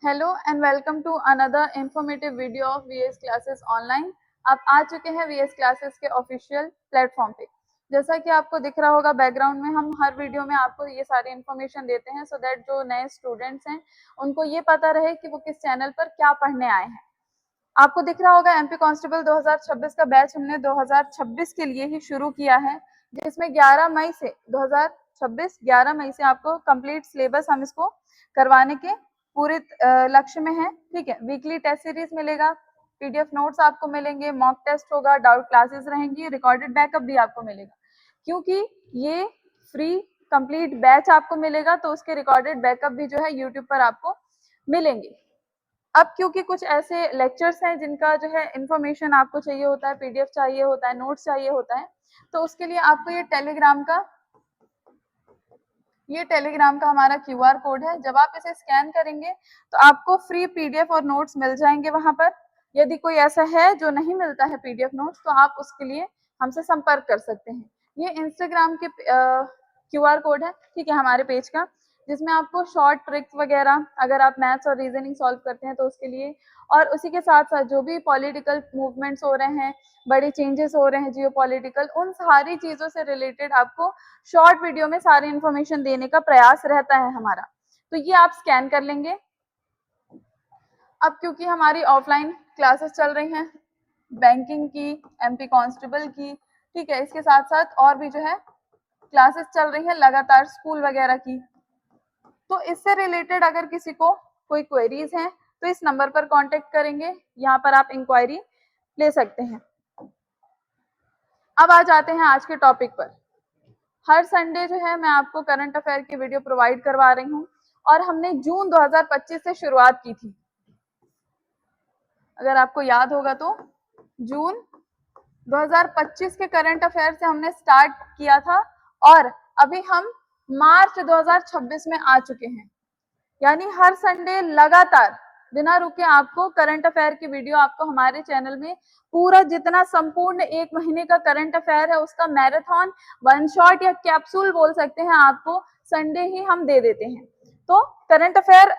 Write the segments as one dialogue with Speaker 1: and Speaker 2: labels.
Speaker 1: Hello and welcome to another informative video of VS classes online. आप आ चुके हैं वीएस क्लासेस के ऑफिशियल प्लेटफॉर्म पे। जैसा कि आपको दिख रहा होगा बैकग्राउंड में, हम हर वीडियो में आपको ये सारी इन्फॉर्मेशन देते हैं सो दैट जो नए स्टूडेंट्स हैं उनको ये पता रहे कि वो किस चैनल पर क्या पढ़ने आए हैं। आपको दिख रहा होगा एमपी कांस्टेबल 2026 का बैच हमने 2026 के लिए ही शुरू किया है, जिसमें 11 मई से 2026 11 मई से आपको कंप्लीट सिलेबस हम इसको करवाने के पूरे लक्ष्य में है। ठीक है, वीकली टेस्ट सीरीज मिलेगा, पीडीएफ नोट्स आपको मिलेंगे, मॉक टेस्ट होगा, डाउट क्लासेस रहेंगी, रिकॉर्डेड बैकअप भी आपको मिलेगा। क्योंकि ये फ्री कंप्लीट बैच आपको मिलेगा तो उसके रिकॉर्डेड बैकअप भी जो है यूट्यूब पर आपको मिलेंगे। अब क्योंकि कुछ ऐसे लेक्चर्स हैं जिनका जो है इंफॉर्मेशन आपको चाहिए होता है, पीडीएफ चाहिए होता है, नोट्स चाहिए होता है, तो उसके लिए आपको ये टेलीग्राम का हमारा क्यूआर कोड है। जब आप इसे स्कैन करेंगे तो आपको फ्री पीडीएफ और नोट्स मिल जाएंगे वहां पर। यदि कोई ऐसा है जो नहीं मिलता है पीडीएफ नोट्स तो आप उसके लिए हमसे संपर्क कर सकते हैं। ये इंस्टाग्राम के क्यूआर कोड है, ठीक है, हमारे पेज का, जिसमें आपको शॉर्ट ट्रिक्स वगैरह, अगर आप मैथ्स और रीजनिंग सॉल्व करते हैं तो उसके लिए, और उसी के साथ साथ जो भी पॉलिटिकल मूवमेंट्स हो रहे हैं, बड़े चेंजेस हो रहे हैं जियो पॉलिटिकल, उन सारी चीजों से रिलेटेड आपको शॉर्ट वीडियो में सारी इंफॉर्मेशन देने का प्रयास रहता है हमारा। तो ये आप स्कैन कर लेंगे। अब क्योंकि हमारी ऑफलाइन क्लासेस चल रही हैं बैंकिंग की, एमपी कांस्टेबल की, ठीक है, इसके साथ साथ और भी जो है क्लासेस चल रही हैं लगातार स्कूल वगैरह की, तो इससे रिलेटेड अगर किसी को कोई क्वेरीज हैं तो इस नंबर पर कांटेक्ट करेंगे, यहाँ पर आप इंक्वायरी ले सकते हैं। अब आ जाते हैं आज के टॉपिक पर। हर संडे जो है मैं आपको करंट अफेयर की वीडियो प्रोवाइड करवा रही हूँ और हमने जून 2025 से शुरुआत की थी। अगर आपको याद होगा तो जून 2025 के करंट अफेयर से हमने स्टार्ट किया था और अभी हम मार्च 2026 में आ चुके हैं। यानी हर संडे लगातार बिना रुके आपको करंट अफेयर की वीडियो आपको हमारे चैनल में पूरा जितना संपूर्ण एक महीने का करंट अफेयर है उसका मैराथन, वन शॉट या कैप्सूल बोल सकते हैं, आपको संडे ही हम दे देते हैं। तो करंट अफेयर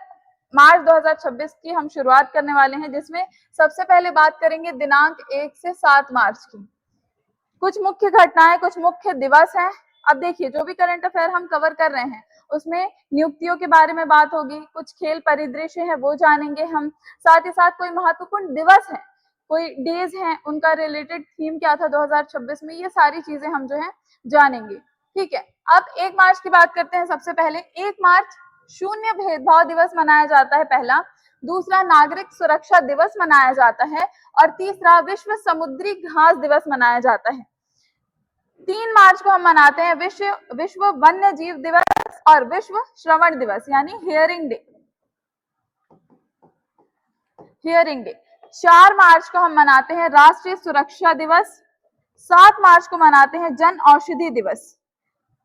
Speaker 1: मार्च 2026 की हम शुरुआत करने वाले हैं, जिसमें सबसे पहले बात करेंगे दिनांक 1 से 7 मार्च की। कुछ मुख्य घटनाएं, कुछ मुख्य दिवस हैं। अब देखिए, जो भी करंट अफेयर हम कवर कर रहे हैं उसमें नियुक्तियों के बारे में बात होगी, कुछ खेल परिदृश्य है वो जानेंगे हम, साथ ही साथ कोई महत्वपूर्ण दिवस है, कोई डेज हैं, उनका रिलेटेड थीम क्या था 2026 में, ये सारी चीजें हम जो है जानेंगे। ठीक है, अब 1 मार्च की बात करते हैं। सबसे पहले 1 मार्च शून्य भेदभाव दिवस मनाया जाता है पहला, दूसरा नागरिक सुरक्षा दिवस मनाया जाता है और तीसरा विश्व समुद्री घास दिवस मनाया जाता है। 3 मार्च को हम मनाते हैं विश्व वन्य जीव दिवस और विश्व श्रवण दिवस यानी हियरिंग डे। 4 मार्च को हम मनाते हैं राष्ट्रीय सुरक्षा दिवस। 7 मार्च को मनाते हैं जन औषधि दिवस।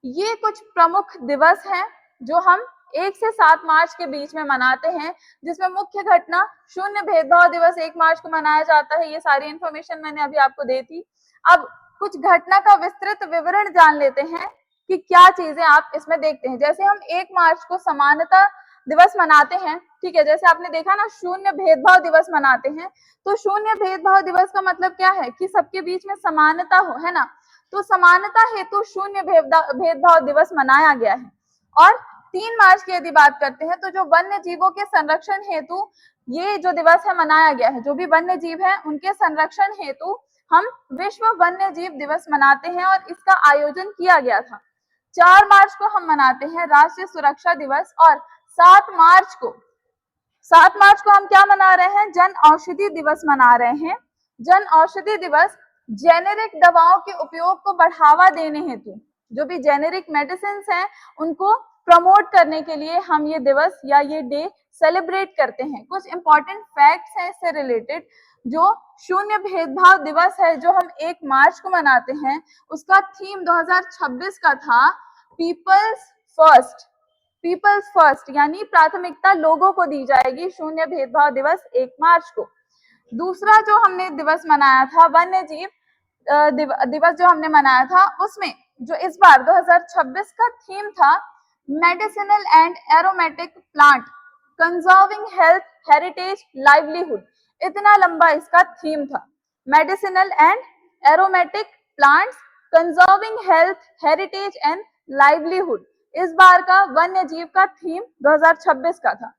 Speaker 1: ये कुछ प्रमुख दिवस हैं जो हम 1 से 7 मार्च के बीच में मनाते हैं, जिसमें मुख्य घटना शून्य भेदभाव दिवस 1 मार्च को मनाया जाता है। ये सारी इंफॉर्मेशन मैंने अभी आपको दे दी। अब कुछ घटना का विस्तृत विवरण जान लेते हैं कि क्या चीजें आप इसमें देखते हैं। जैसे हम 1 मार्च को समानता दिवस मनाते हैं, ठीक है, जैसे आपने देखा ना शून्य भेदभाव दिवस मनाते हैं, तो शून्य भेदभाव दिवस का मतलब क्या है कि सबके बीच में समानता हो, है ना। तो समानता हेतु शून्य भेदभाव दिवस मनाया गया है। और 3 मार्च की यदि बात करते हैं तो जो वन्य जीवों के संरक्षण हेतु ये जो दिवस है मनाया गया है, जो भी वन्य जीव है उनके संरक्षण हेतु हम विश्व वन्य जीव दिवस मनाते हैं और इसका आयोजन किया गया था। 4 मार्च को हम मनाते हैं राष्ट्रीय सुरक्षा दिवस और 7 मार्च को हम क्या मना रहे हैं, जन औषधि दिवस मना रहे हैं। जन औषधि दिवस जेनेरिक दवाओं के उपयोग को बढ़ावा देने हेतु, जो भी जेनेरिक मेडिसिन हैं उनको प्रमोट करने के लिए हम ये दिवस या ये डे सेलिब्रेट करते हैं। कुछ इंपॉर्टेंट फैक्ट्स हैं इससे रिलेटेड। जो शून्य भेदभाव दिवस है जो हम 1 मार्च को मनाते हैं, उसका थीम 2026 का था पीपल्स फर्स्ट यानी प्राथमिकता लोगों को दी जाएगी शून्य भेदभाव दिवस 1 मार्च को। दूसरा जो हमने दिवस मनाया था वन्य जीव दिवस जो हमने मनाया था, उसमें जो इस बार 2026 का थीम था medicinal and aromatic plant conserving health, heritage, livelihood, इतना लंबा इसका थीम था। Medicinal and aromatic plants, conserving health, heritage and livelihood इस बार का वन्य जीव का थीम 2026 का था।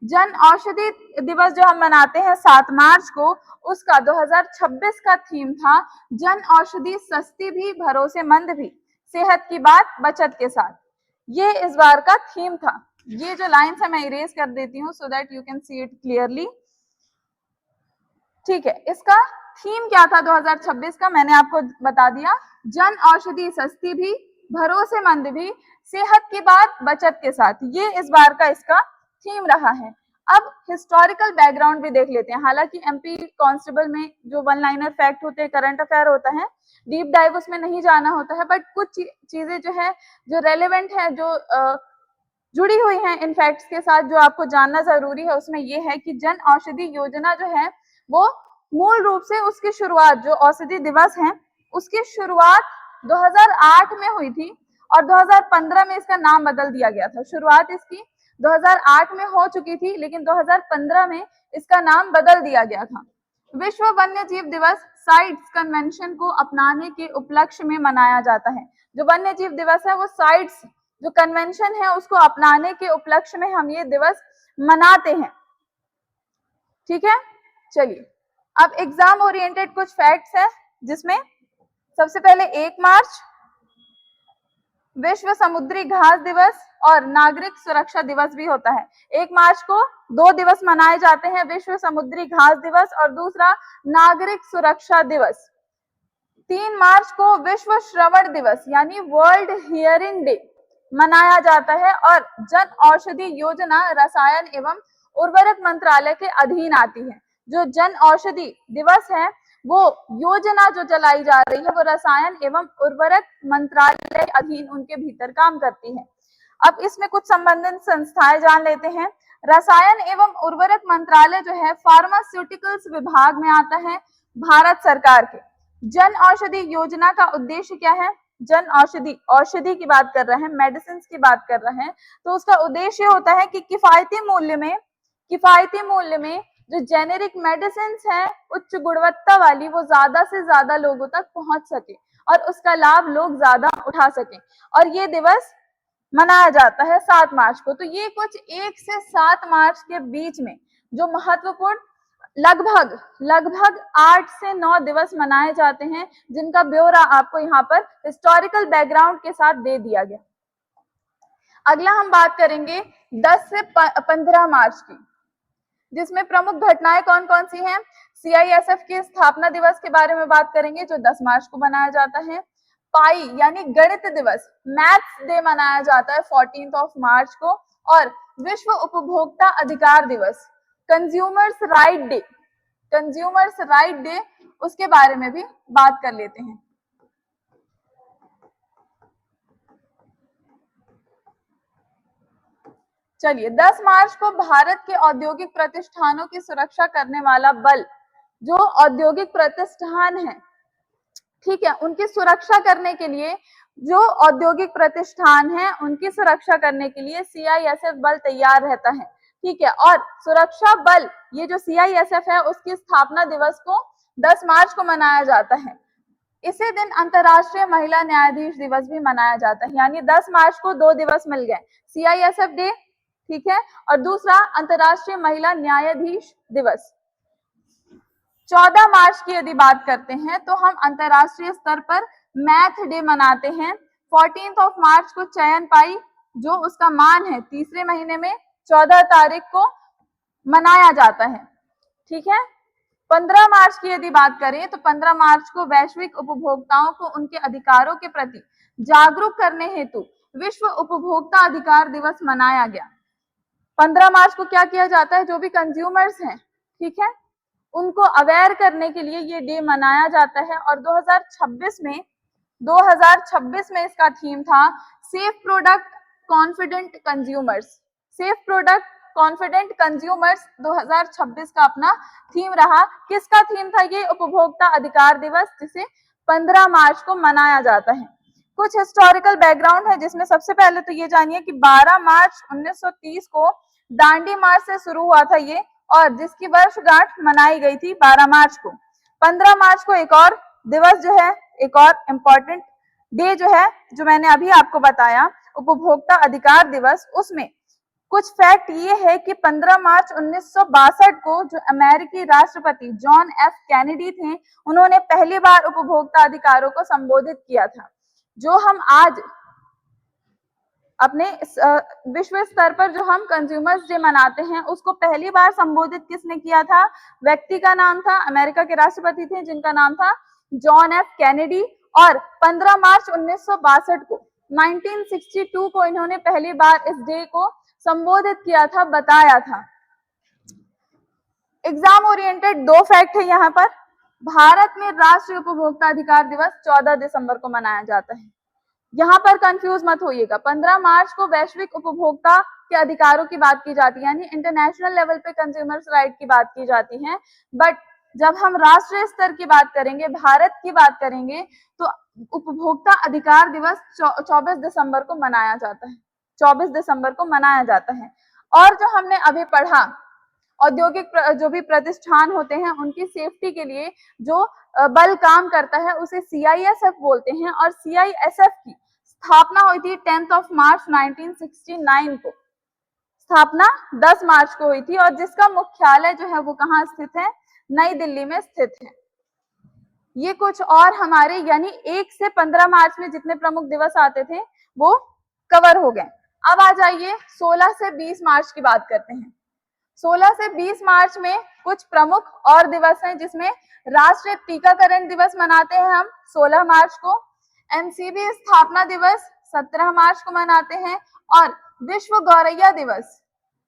Speaker 1: जन औषधि दिवस जो हम मनाते हैं 7 मार्च को, उसका 2026 का थीम था जन औषधि सस्ती भी भरोसेमंद भी, सेहत की बात बचत के साथ। ये इस बार का थीम था। ये जो लाइन्स है मैं इरेज कर देती हूँ so that you can see it clearly. ठीक है, इसका थीम क्या था 2026 का, मैंने आपको बता दिया, जन औषधि सस्ती भी भरोसेमंद भी, सेहत की बात बचत के साथ। ये इस बार का इसका थीम रहा है। अब हिस्टोरिकल बैकग्राउंड भी देख लेते हैं। हालांकि एमपी कांस्टेबल में जो वन लाइनर फैक्ट होते हैं, करंट अफेयर होता है, डीप डाइव उसमें नहीं जाना होता है, बट कुछ चीजें जो है जो रेलेवेंट है, जो जुड़ी हुई हैं इन फैक्ट्स के साथ, जो आपको जानना जरूरी है, उसमें यह है कि जन औषधि योजना जो है वो मूल रूप से उसकी शुरुआत, जो औषधि दिवस है उसकी शुरुआत 2008 में हुई थी और 2015 में इसका नाम बदल दिया गया था। शुरुआत इसकी 2008 में हो चुकी थी, लेकिन 2015 में इसका नाम बदल दिया गया था। विश्व वन्य जीव दिवस साइट्स कन्वेंशन को अपनाने के उपलक्ष्य में मनाया जाता है। जो वन्य जीव दिवस है वो साइट्स जो कन्वेंशन है उसको अपनाने के उपलक्ष्य में हम ये दिवस मनाते हैं। ठीक है, चलिए अब एग्जाम ओरिएंटेड कुछ फैक्ट्स है, जिसमें सबसे पहले 1 मार्च विश्व समुद्री घास दिवस और नागरिक सुरक्षा दिवस भी होता है। 1 मार्च को 2 दिवस मनाए जाते हैं, विश्व समुद्री घास दिवस और दूसरा नागरिक सुरक्षा दिवस। 3 मार्च को विश्व श्रवण दिवस यानी वर्ल्ड हियरिंग डे मनाया जाता है और जन औषधि योजना रसायन एवं उर्वरक मंत्रालय के अधीन आती है। जो जन औषधि दिवस है वो योजना जो चलाई जा रही है वो रसायन एवं उर्वरक मंत्रालय के अधीन उनके भीतर काम करती है। अब इसमें कुछ संबंधित संस्थाएं जान लेते हैं। रसायन एवं उर्वरक मंत्रालय जो है फार्मास्यूटिकल्स विभाग में आता है भारत सरकार के। जन औषधि योजना का उद्देश्य क्या है? जन औषधि, औषधि की बात कर रहे हैं, मेडिसिन की बात कर रहे हैं, तो उसका उद्देश्य होता है कि किफायती मूल्य में जो जेनेरिक मेडिसिन है उच्च गुणवत्ता वाली, वो ज्यादा से ज्यादा लोगों तक पहुंच सके और उसका लाभ लोग ज्यादा उठा सके। और ये दिवस मनाया जाता है 7 मार्च को। तो ये कुछ 1 से 7 मार्च के बीच में जो महत्वपूर्ण लगभग 8 से 9 दिवस मनाए जाते हैं, जिनका ब्यौरा आपको यहाँ पर हिस्टोरिकल बैकग्राउंड के साथ दे दिया गया। अगला हम बात करेंगे 10 से 15 मार्च की, जिसमें प्रमुख घटनाएं कौन कौन सी हैं। सीआईएसएफ के स्थापना दिवस के बारे में बात करेंगे जो 10 मार्च को मनाया जाता है। पाई यानी गणित दिवस, मैथ्स डे मनाया जाता है 14 मार्च को। और विश्व उपभोक्ता अधिकार दिवस, कंज्यूमर्स राइट डे, उसके बारे में भी बात कर लेते हैं। चलिए 10 मार्च को भारत के औद्योगिक प्रतिष्ठानों की सुरक्षा करने वाला बल, जो औद्योगिक प्रतिष्ठान है, ठीक है, उनकी सुरक्षा करने के लिए, जो औद्योगिक प्रतिष्ठान है उनकी सुरक्षा करने के लिए सीआईएसएफ बल तैयार रहता है। ठीक है, और सुरक्षा बल, ये जो सीआईएसएफ है उसकी स्थापना दिवस को 10 मार्च को मनाया जाता है। इसी दिन अंतर्राष्ट्रीय महिला न्यायाधीश दिवस भी मनाया जाता है। यानी 10 मार्च को 2 दिवस मिल गए, सीआईएसएफ डे, ठीक है, और दूसरा अंतर्राष्ट्रीय महिला न्यायाधीश दिवस। 14 मार्च की यदि बात करते हैं तो हम अंतर्राष्ट्रीय स्तर पर मैथ डे मनाते हैं। 14 मार्च को चयन पाई, जो उसका मान है, तीसरे महीने में 14 तारीख को मनाया जाता है। ठीक है, 15 मार्च की यदि बात करें तो 15 मार्च को वैश्विक उपभोक्ताओं को उनके अधिकारों के प्रति जागरूक करने हेतु विश्व उपभोक्ता अधिकार दिवस मनाया गया। 15 मार्च को क्या किया जाता है, जो भी कंज्यूमर्स हैं, ठीक है, उनको अवेयर करने के लिए ये डे मनाया जाता है। और 2026 में इसका थीम था safe product confident consumers. Safe product confident consumers 2026 का अपना थीम रहा। किसका थीम था ये? उपभोक्ता अधिकार दिवस, जिसे 15 मार्च को मनाया जाता है। कुछ हिस्टोरिकल बैकग्राउंड है, जिसमें सबसे पहले तो ये जानिए कि 12 मार्च 1930 को दांडी मार्च से शुरू हुआ था ये, और जिसकी वर्षगांठ मनाई गई थी 12 मार्च को। 15 मार्च को एक और दिवस जो है, एक और इम्पोर्टेंट डे जो है, जो मैंने अभी आपको बताया, उपभोक्ता अधिकार दिवस। उसमें कुछ फैक्ट ये है कि 15 मार्च 1962 को जो अमेरिकी राष्ट्रपति जॉन एफ कैनेडी थे, उन्होंने पहली बार उपभोक्ता अधिकारों को संबोधित किया था। जो हम आज अपने विश्व स्तर पर जो हम कंज्यूमर्स डे मनाते हैं, उसको पहली बार संबोधित किसने किया था? व्यक्ति का नाम था, अमेरिका के राष्ट्रपति थे जिनका नाम था जॉन एफ कैनेडी। और 15 मार्च 1962 को 1962 को इन्होंने पहली बार इस डे को संबोधित किया था, बताया था। एग्जाम ओरिएंटेड दो फैक्ट है यहाँ पर। भारत में राष्ट्रीय उपभोक्ता अधिकार दिवस 14 दिसंबर को मनाया जाता है। यहाँ पर कंफ्यूज मत होइएगा, 15 मार्च को वैश्विक उपभोक्ता के अधिकारों की बात की जाती है, यानी इंटरनेशनल लेवल पे कंज्यूमर्स राइट की बात की जाती है। बट जब हम राष्ट्रीय स्तर की बात करेंगे, भारत की बात करेंगे, तो उपभोक्ता अधिकार दिवस 24 दिसंबर को मनाया जाता है। 24 दिसंबर को मनाया जाता है। और जो हमने अभी पढ़ा, औद्योगिक जो भी प्रतिष्ठान होते हैं, उनकी सेफ्टी के लिए जो बल काम करता है, उसे CISF बोलते हैं। और CISF की स्थापना हुई थी 10 मार्च 1969 को। स्थापना 10 मार्च को हुई थी, और जिसका मुख्यालय जो है वो कहाँ स्थित है? नई दिल्ली में स्थित है। ये कुछ और हमारे यानी 1 से 15 मार्च में जितने प्रमुख दिवस आते थे वो कवर हो गए। अब आ जाइए 16 से 20 मार्च की बात करते हैं। 16 से 20 मार्च में कुछ प्रमुख और दिवस हैं, जिसमें राष्ट्रीय टीकाकरण दिवस मनाते हैं हम 16 मार्च को। MCB स्थापना दिवस 17 मार्च को मनाते हैं। और विश्व गौरैया दिवस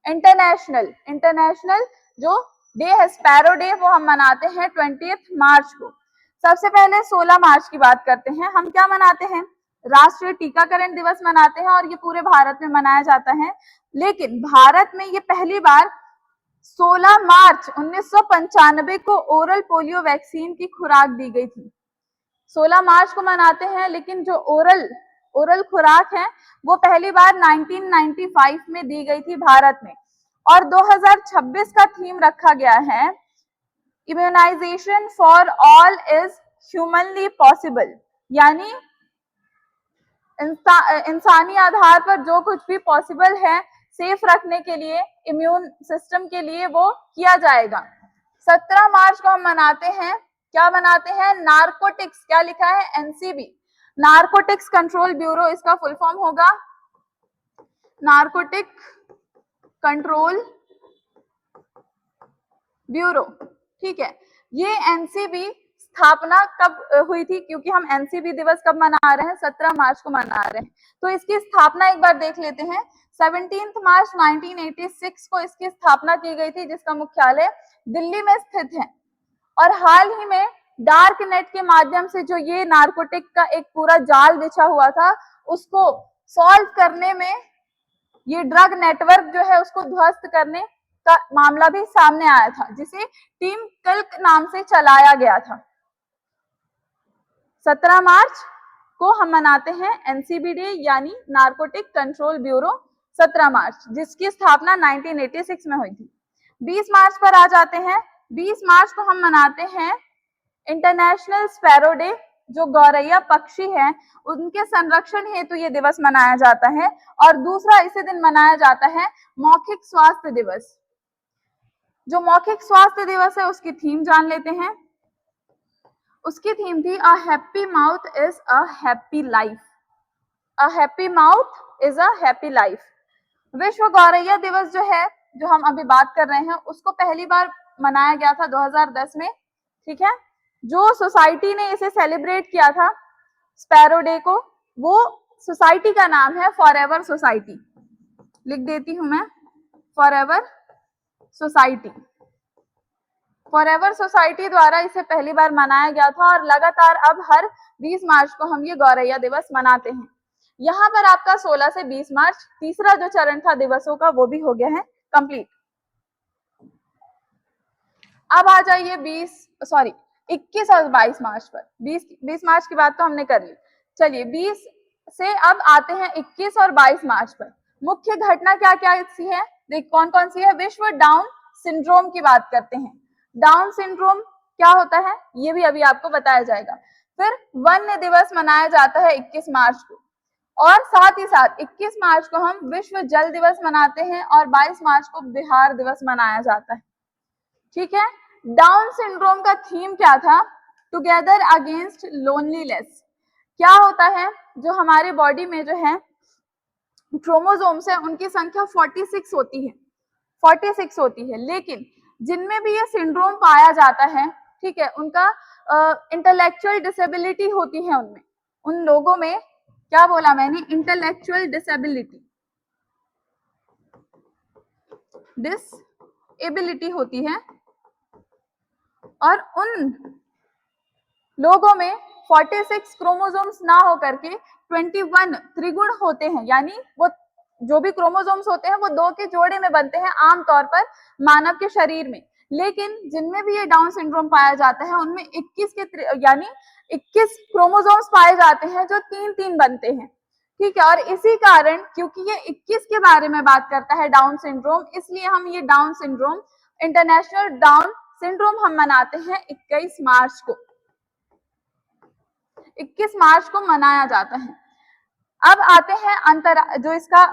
Speaker 1: इंटरनेशनल जो डे है, स्पैरो डे, वो हम मनाते हैं 20 मार्च को। सबसे पहले 16 मार्च की बात करते हैं। हम क्या मनाते हैं? राष्ट्रीय टीकाकरण दिवस मनाते हैं, और ये पूरे भारत में मनाया जाता है। लेकिन भारत में ये पहली बार 16 मार्च 1995 को ओरल पोलियो वैक्सीन की खुराक दी गई थी। 16 मार्च को मनाते हैं, लेकिन जो ओरल खुराक है वो पहली बार 1995 में दी गई थी भारत में। और 2026 का थीम रखा गया है immunisation for all is humanly possible, यानी इंसानी आधार पर जो कुछ भी पॉसिबल है सेफ रखने के लिए, इम्यून सिस्टम के लिए, वो किया जाएगा। 17 मार्च को हम मनाते हैं, क्या मनाते हैं? नारकोटिक्स, क्या लिखा है? NCB, नारकोटिक्स कंट्रोल ब्यूरो इसका फुल फॉर्म होगा, नारकोटिक कंट्रोल ब्यूरो। ठीक है, ये NCB स्थापना कब हुई थी? क्योंकि हम NCB दिवस कब मना रहे हैं? 17 मार्च को मना रहे हैं, तो इसकी स्थापना एक बार देख लेते हैं। 17 मार्च 1986 को इसकी स्थापना की गई थी, जिसका मुख्यालय दिल्ली में स्थित है। और हाल ही में डार्क नेट के माध्यम से जो ये नारकोटिक का एक पूरा जाल बिछा हुआ था, उसको सॉल्व करने में, ये ड्रग नेटवर्क जो है उसको ध्वस्त करने का मामला भी सामने आया था, जिसे टीम कल्क नाम से चलाया गया था। 17 मार्च को हम मनाते हैं NCB डे, यानी नारकोटिक कंट्रोल ब्यूरो 17 मार्च, जिसकी स्थापना 1986 में हुई थी। 20 मार्च पर आ जाते हैं। 20 मार्च को हम मनाते हैं इंटरनेशनल स्पैरो डे। जो गौरैया पक्षी है उनके संरक्षण हेतु ये दिवस मनाया जाता है। और दूसरा इसी दिन मनाया जाता है मौखिक स्वास्थ्य दिवस। जो मौखिक स्वास्थ्य दिवस है उसकी थीम जान लेते हैं। उसकी थीम थी a happy mouth is a happy life. A happy mouth is a happy life. विश्व गौरैया दिवस जो है, जो हम अभी बात कर रहे हैं, उसको पहली बार मनाया गया था 2010 में। ठीक है, जो सोसाइटी ने इसे सेलिब्रेट किया था स्पैरो डे को, वो सोसाइटी का नाम है फॉरएवर सोसाइटी। लिख देती हूं मैं, फॉरएवर सोसाइटी। फॉरएवर सोसाइटी द्वारा इसे पहली बार मनाया गया था, और लगातार अब हर 20 मार्च को हम ये गौरैया दिवस मनाते हैं। यहाँ पर आपका 16 से 20 मार्च तीसरा जो चरण था दिवसों का, वो भी हो गया है कंप्लीट। अब आ जाइए 21 और 22 मार्च पर। 20 मार्च की बात तो हमने कर ली। चलिए 20 से अब आते हैं 21 और 22 मार्च पर। मुख्य घटना क्या क्या सी है? देख कौन कौन सी है। विश्व डाउन सिंड्रोम की बात करते हैं। डाउन सिंड्रोम क्या होता है ये भी अभी आपको बताया जाएगा। फिर वन्य दिवस मनाया जाता है 21 मार्च को, और साथ ही साथ 21 मार्च को हम विश्व जल दिवस मनाते हैं और 22 मार्च को बिहार दिवस मनाया जाता है। ठीक है, डाउन सिंड्रोम का थीम क्या था? Together against loneliness. क्या होता है, जो हमारे बॉडी में जो है क्रोमोसोम्स है उनकी संख्या 46 होती है, 46 होती है, लेकिन जिनमें भी ये सिंड्रोम पाया जाता है, ठीक है, उनका इंटेलेक्चुअल डिसेबिलिटी होती है उनमें, उन लोगों में, क्या बोला मैंने, इंटेलेक्चुअल डिसेबिलिटी होती है, और उन लोगों में 46 क्रोमोसोम्स ना होकर के 21 त्रिगुण होते हैं, यानी वो जो भी क्रोमोसोम्स होते हैं वो दो के जोड़े में बनते हैं आमतौर पर मानव के शरीर में, लेकिन जिनमें भी ये डाउन सिंड्रोम पाया जाता है उनमें 21 के यानी 21 क्रोमोसोम्स पाए जाते हैं जो 3-3 बनते हैं। ठीक है, और इसी कारण क्योंकि ये 21 के बारे में बात करता है डाउन सिंड्रोम, इसलिए हम ये down syndrome, international down syndrome हम मनाते हैं 21 मार्च को, 21 मार्च को मनाया जाता है। अब आते हैं जो इसका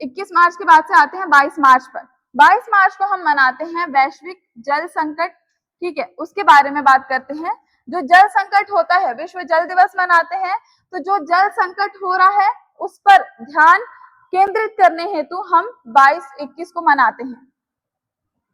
Speaker 1: 21 मार्च के बाद से आते हैं 22 मार्च पर। 22 मार्च को हम मनाते हैं वैश्विक जल संकट। ठीक है, उसके बारे में बात करते हैं। जो जल संकट होता है, विश्व जल दिवस मनाते हैं, तो जो जल संकट हो रहा है उस पर ध्यान केंद्रित करने हेतु हम 22-21 को मनाते हैं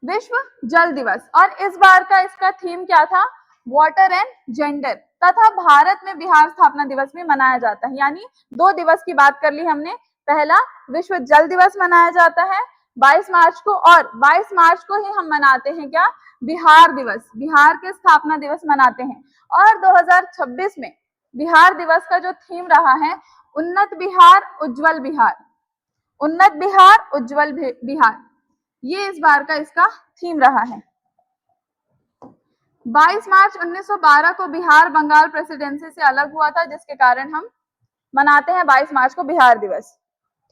Speaker 1: विश्व जल दिवस। और इस बार का इसका थीम क्या था? Water and gender. तथा भारत में बिहार स्थापना दिवस भी मनाया जाता है, यानी 2 दिवस की बात कर ली हमने। पहला विश्व जल दिवस मनाया जाता है 22 मार्च को, और 22 मार्च को ही हम मनाते हैं क्या? बिहार दिवस, बिहार के स्थापना दिवस मनाते हैं। और 2026 में बिहार दिवस का जो थीम रहा है, उन्नत बिहार उज्जवल बिहार, उन्नत बिहार उज्जवल बिहार, ये इस बार का इसका थीम रहा है। 22 मार्च 1912 को बिहार बंगाल प्रेसिडेंसी से अलग हुआ था, जिसके कारण हम मनाते हैं 22 मार्च को बिहार दिवस।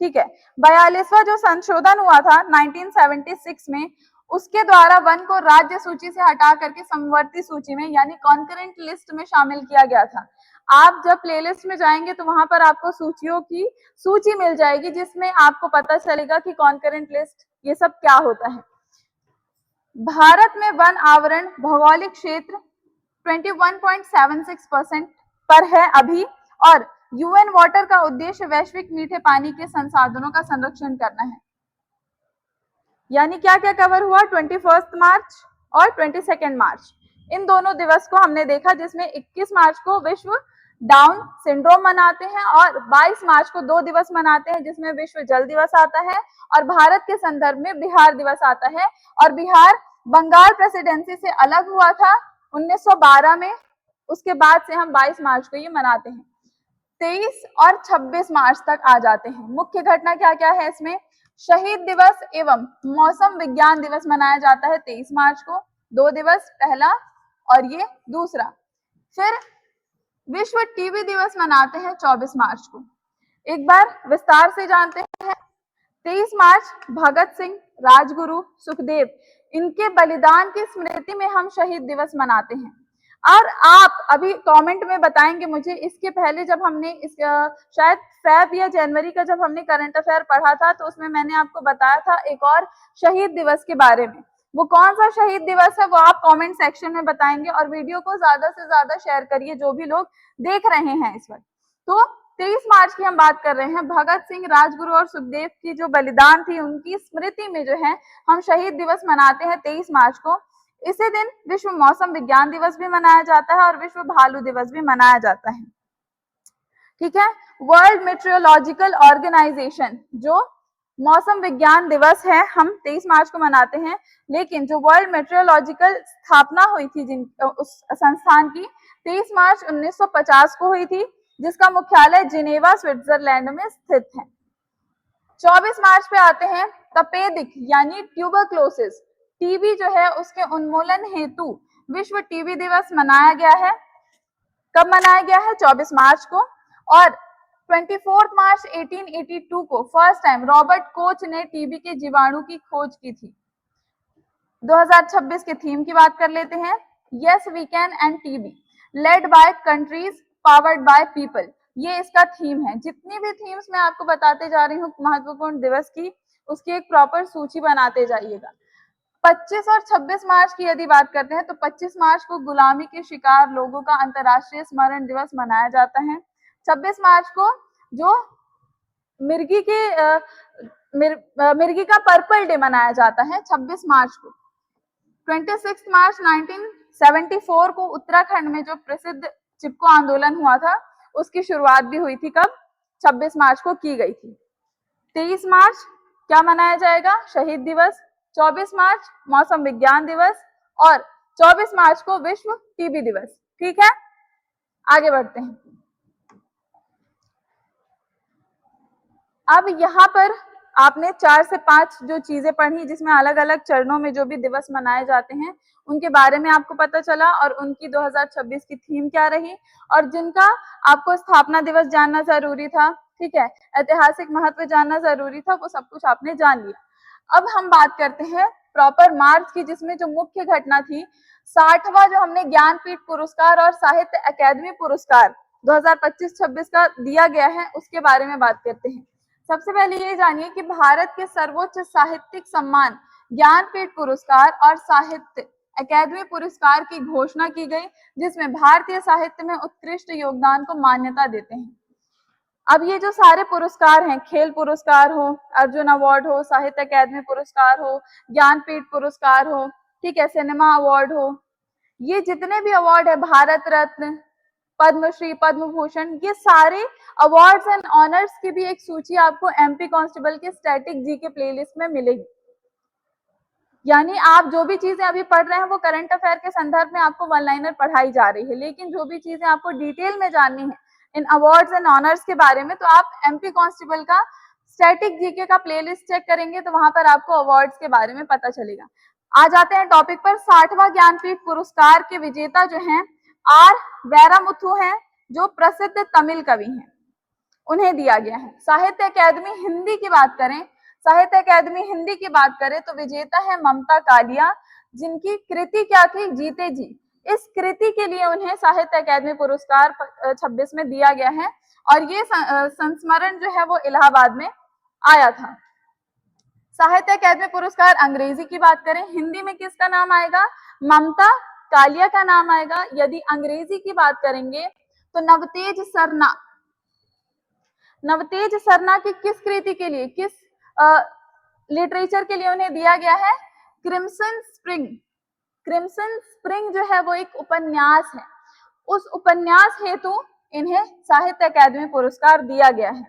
Speaker 1: ठीक है, 42वां जो संशोधन हुआ था 1976 में, उसके द्वारा वन को राज्य सूची से हटा करके समवर्ती सूची में यानी कॉन्करेंट लिस्ट में शामिल किया गया था। आप जब प्लेलिस्ट में जाएंगे तो वहां पर आपको सूचियों की सूची मिल जाएगी, जिसमें आपको पता चलेगा कि कॉन्करेंट लिस्ट ये सब क्या होता है। भारत में वन आवरण भौगोलिक क्षेत्र 21.76% पर है अभी, और यूएन वाटर का उद्देश्य वैश्विक मीठे पानी के संसाधनों का संरक्षण करना है। यानी क्या क्या कवर हुआ? 21 मार्च और 22 मार्च, इन दोनों दिवस को हमने देखा, जिसमें 21 मार्च को विश्व डाउन सिंड्रोम मनाते हैं और 22 मार्च को 2 दिवस मनाते हैं, जिसमें विश्व जल दिवस आता है और भारत के संदर्भ में बिहार दिवस आता है। और बिहार बंगाल प्रेसिडेंसी से अलग हुआ था 1912 में, उसके बाद से हम 22 मार्च को ये मनाते हैं। 23 और 26 मार्च तक आ जाते हैं। मुख्य घटना क्या क्या है इसमें? शहीद दिवस एवं मौसम विज्ञान दिवस मनाया जाता है 23 मार्च को, 2 दिवस, पहला और ये दूसरा। फिर विश्व टीबी दिवस मनाते हैं 24 मार्च को। एक बार विस्तार से जानते हैं। 23 मार्च भगत सिंह, राजगुरु, सुखदेव, इनके बलिदान की स्मृति में हम शहीद दिवस मनाते हैं। और आप अभी कमेंट में बताएंगे मुझे, इसके पहले जब हमने शायद फेब या जनवरी का जब हमने करंट अफेयर पढ़ा था, तो उसमें मैंने आपको बताया था एक और शहीद दिवस के बारे में। वो कौन सा शहीद दिवस है वो आप कमेंट सेक्शन में बताएंगे, और वीडियो को ज्यादा से ज्यादा शेयर करिए जो भी लोग देख रहे हैं इस वक्त। तो 23 मार्च की हम बात कर रहे हैं। भगत सिंह, राजगुरु और सुखदेव की जो बलिदान थी, उनकी स्मृति में जो है हम शहीद दिवस मनाते हैं 23 मार्च को। इसी दिन विश्व मौसम विज्ञान दिवस भी मनाया जाता है और विश्व भालू दिवस भी मनाया जाता है। ठीक है, वर्ल्ड मेट्रोलॉजिकल ऑर्गेनाइजेशन, जो मौसम विज्ञान दिवस है, हम 23 मार्च को मनाते हैं, लेकिन जो वर्ल्ड मेट्रोलॉजिकल स्थापना हुई थी उस संस्थान की 23 मार्च 1950 को हुई थी, जिसका मुख्यालय जिनेवा स्विट्जरलैंड में स्थित है। 24 मार्च पे आते हैं। तपेदिक यानी ट्यूबरक्लोसिस, टीबी जो है उसके उन्मूलन हेतु विश्व टीबी दिवस मनाया गया है। कब मनाया गया है? 24 मार्च को। और 24 मार्च 1882 को फर्स्ट टाइम रॉबर्ट कोच ने टीबी के जीवाणु की खोज की थी। 2026 के थीम की बात कर लेते हैं, yes we can end TB, led by countries powered by people. ये इसका थीम है। जितनी भी थीम्स मैं आपको बताते जा रही हूँ महत्वपूर्ण दिवस की, उसकी एक प्रॉपर सूची बनाते जाइएगा। 25 और 26 मार्च की यदि बात करते हैं तो 25 मार्च को गुलामी के शिकार लोगों का अंतर्राष्ट्रीय स्मरण दिवस मनाया जाता है। 26 मार्च को जो मिर्गी का पर्पल डे मनाया जाता है 26 मार्च को। 26 मार्च 1974 को उत्तराखंड में जो प्रसिद्ध चिपको आंदोलन हुआ था उसकी शुरुआत भी हुई थी कब? 26 मार्च को की गई थी। 23 मार्च क्या मनाया जाएगा? शहीद दिवस। 24 मार्च मौसम विज्ञान दिवस और 24 मार्च को विश्व टीबी दिवस। ठीक है, आगे बढ़ते हैं। अब यहाँ पर आपने 4 से 5 जो चीजें पढ़ी जिसमें अलग अलग चरणों में जो भी दिवस मनाए जाते हैं उनके बारे में आपको पता चला और उनकी 2026 की थीम क्या रही और जिनका आपको स्थापना दिवस जानना जरूरी था, ठीक है, ऐतिहासिक महत्व जानना जरूरी था, वो सब कुछ आपने जान लिया। अब हम बात करते हैं प्रॉपर मार्च की, जिसमें जो मुख्य घटना थी 60वां जो हमने ज्ञानपीठ पुरस्कार और साहित्य अकादमी पुरस्कार 2025-26 का दिया गया है उसके बारे में बात करते हैं। सबसे पहले ये जानिए कि भारत के सर्वोच्च साहित्यिक सम्मान ज्ञानपीठ पुरस्कार और साहित्य अकादमी पुरस्कार की घोषणा की गई, जिसमें भारतीय साहित्य में उत्कृष्ट योगदान को मान्यता देते हैं। अब ये जो सारे पुरस्कार हैं, खेल पुरस्कार हो, अर्जुन अवार्ड हो, साहित्य अकादमी पुरस्कार हो, ज्ञानपीठ पुरस्कार हो, ठीक है, सिनेमा अवार्ड हो, ये जितने भी अवार्ड है, भारत रत्न, पद्मश्री, पद्म भूषण, ये सारे अवार्ड्स एंड ऑनर्स की भी एक सूची आपको एमपी कांस्टेबल के स्टैटिक जी के प्लेलिस्ट में मिलेगी। यानी आप जो भी चीजें अभी पढ़ रहे हैं वो करंट अफेयर के संदर्भ में आपको वन लाइनर पढ़ाई जा रही है, लेकिन जो भी चीजें आपको डिटेल में जाननी है इन अवार्ड्स एंड ऑनर्स के बारे में तो आप एमपी कांस्टेबल का स्टैटिक जीके का प्लेलिस्ट चेक करेंगे तो वहां पर आपको अवार्ड्स के बारे में पता चलेगा। आ जाते हैं टॉपिक पर। 60वां ज्ञानपीठ पुरस्कार के विजेता जो हैं आर वैरामुथु हैं, जो प्रसिद्ध तमिल कवि हैं, उन्हें दिया गया है। साहित्य अकादमी हिंदी की बात करें, साहित्य अकादमी हिंदी की बात करें तो विजेता है ममता कालिया, जिनकी कृति क्या थी? जीते जी। इस कृति के लिए उन्हें साहित्य अकादमी पुरस्कार 26 में दिया गया है और ये संस्मरण जो है वो इलाहाबाद में आया था। साहित्य अकादमी पुरस्कार अंग्रेजी की बात करें, हिंदी में किसका नाम आएगा? ममता कालिया का नाम आएगा। यदि अंग्रेजी की बात करेंगे तो नवतेज सरना, नवतेज सरना की किस कृति के लिए, किस लिटरेचर के लिए उन्हें दिया गया है? Crimson spring. क्रिम्सन स्प्रिंग जो है वो एक उपन्यास है, उस उपन्यास हेतु इन्हें साहित्य अकादमी पुरस्कार दिया गया है।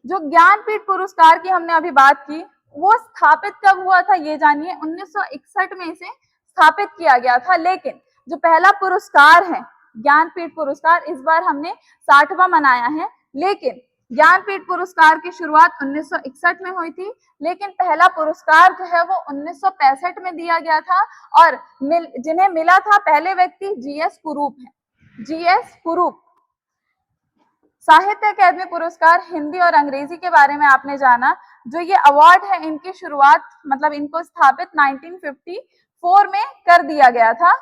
Speaker 1: जो ज्ञानपीठ पुरस्कार की हमने अभी बात की वो स्थापित कब हुआ था ये जानिए। 1961 में इसे स्थापित किया गया था, लेकिन जो पहला पुरस्कार है ज्ञानपीठ पुरस्कार, इस बार हमने 60वां मनाया है, लेकिन ज्ञानपीठ पुरस्कार की शुरुआत 1961 में हुई थी, लेकिन पहला पुरस्कार जो है वो 1965 में दिया गया था और जिन्हें मिला था पहले व्यक्ति जीएस कुरूप है। जीएस कुरूप। साहित्य अकादमी पुरस्कार हिंदी और अंग्रेजी के बारे में आपने जाना। जो ये अवार्ड है इनकी शुरुआत मतलब इनको स्थापित 1954 में कर दिया गया था,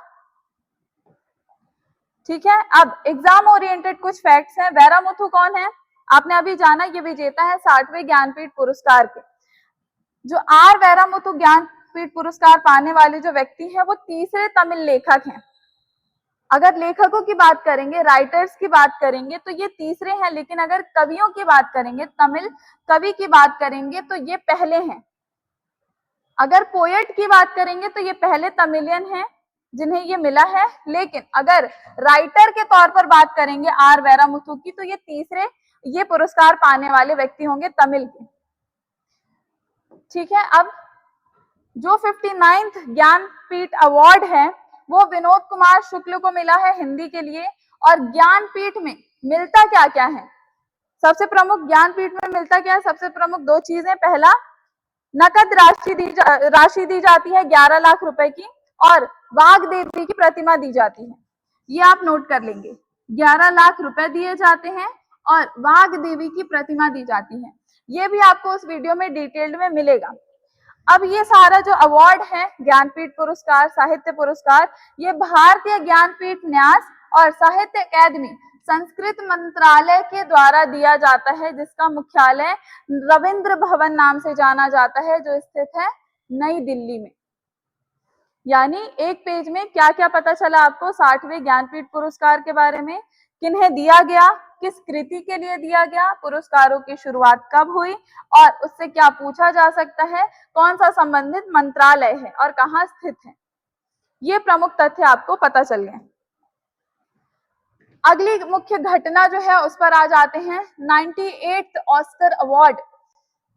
Speaker 1: ठीक है। अब एग्जाम ओरिएंटेड कुछ फैक्ट्स हैं। वैरामुथु कौन है? आपने अभी जाना, ये विजेता है 60वें ज्ञानपीठ पुरस्कार के। जो आर वैरामुथु ज्ञानपीठ पुरस्कार पाने वाले जो व्यक्ति हैं वो तीसरे तमिल लेखक हैं। अगर लेखकों की बात करेंगे, राइटर्स की बात करेंगे तो ये तीसरे हैं, लेकिन अगर कवियों की बात करेंगे, तमिल कवि की बात करेंगे तो ये पहले हैं। अगर पोएट की बात करेंगे तो ये पहले तमिलियन हैं जिन्हें ये मिला है, लेकिन अगर राइटर के तौर पर बात करेंगे आर वैरामुथु की तो ये तीसरे ये पुरस्कार पाने वाले व्यक्ति होंगे तमिल के, ठीक है। अब जो 59th ज्ञानपीठ अवार्ड है वो विनोद कुमार शुक्ल को मिला है हिंदी के लिए। और ज्ञानपीठ में मिलता क्या क्या है? सबसे प्रमुख ज्ञानपीठ में मिलता क्या है? सबसे प्रमुख दो चीजें। पहला, नकद राशि दी जाती है 11 लाख रुपए की और वाघ देवी की प्रतिमा दी जाती है। ये आप नोट कर लेंगे, 11 लाख रुपए दिए जाते हैं और वाघ देवी की प्रतिमा दी जाती है। ये भी आपको उस वीडियो में डिटेल्ड में मिलेगा। अब ये सारा जो अवार्ड है, ज्ञानपीठ पुरस्कार, साहित्य पुरस्कार, ये भारतीय ज्ञानपीठ न्यास और साहित्य अकादमी संस्कृत मंत्रालय के द्वारा दिया जाता है, जिसका मुख्यालय रविंद्र भवन नाम से जाना जाता है, जो स्थित है नई दिल्ली में। यानी एक पेज में क्या क्या पता चला आपको 60वें ज्ञानपीठ पुरस्कार के बारे में, किन्हें दिया गया, किस कृति के लिए दिया गया, पुरस्कारों की शुरुआत कब हुई और उससे क्या पूछा जा सकता है, कौन सा संबंधित मंत्रालय है और कहाँ स्थित है। ये प्रमुख तथ्य आपको पता चल गए। अगली मुख्य घटना जो है उस पर आ जाते हैं। 98th ऑस्कर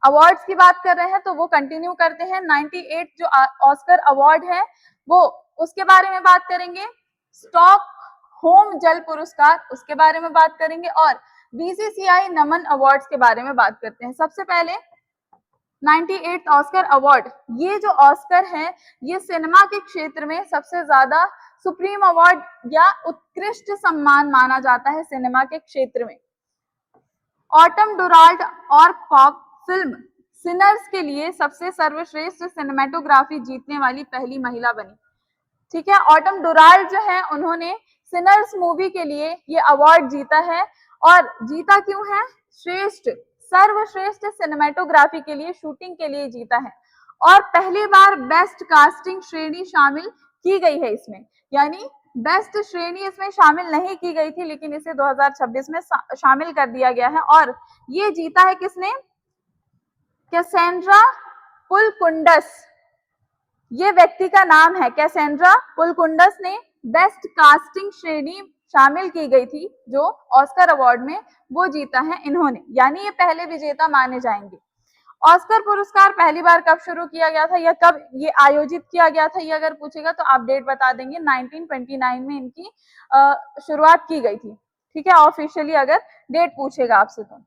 Speaker 1: अवार्ड्स की बात कर रहे हैं तो वो कंटिन्यू करते हैं। 98 जो ऑस्कर अवार्ड है वो उसके बारे में बात करेंगे। स्टॉकहोम जल पुरस्कार उसके बारे में बात करेंगे और बीसीसीआई नमन अवार्ड्स के बारे में बात करते हैं। सबसे पहले 98th ऑस्कर अवार्ड, ये जो ऑस्कर है ये सिनेमा के क्षेत्र में सबसे ज्यादा सुप्रीम अवार्ड या उत्कृष्ट सम्मान माना जाता है सिनेमा के क्षेत्र में। ऑटम डुराल्ड और पॉप फिल्म सिनर्स के लिए सबसे सर्वश्रेष्ठ सिनेमेटोग्राफी जीतने वाली पहली महिला बनी। ठीक है, ऑटम डुराल्ड जो है उन्होंने सिनर्स मूवी के लिए ये अवार्ड जीता है। और जीता क्यों है? सर्वश्रेष्ठ सिनेमेटोग्राफी के लिए, शूटिंग के लिए जीता है। और पहली बार बेस्ट कास्टिंग श्रेणी शामिल की गई है इसमें, यानी बेस्ट श्रेणी इसमें शामिल नहीं की गई थी लेकिन इसे 2026 में शामिल कर दिया गया है। और ये जीता है किसने? कैसेंड्रा पुलकुंडस, ये व्यक्ति का नाम है। कैसेंड्रा पुलकुंडस ने बेस्ट कास्टिंग श्रेणी शामिल की गई थी जो ऑस्कर अवार्ड में, वो जीता है इन्होंने, यानी ये पहले विजेता माने जाएंगे। ऑस्कर पुरस्कार पहली बार कब शुरू किया गया था या कब ये आयोजित किया गया था, ये अगर पूछेगा तो आप डेट बता देंगे। 1929 में इनकी शुरुआत की गई थी। ठीक है, ऑफिशियली अगर डेट पूछेगा आपसे तो।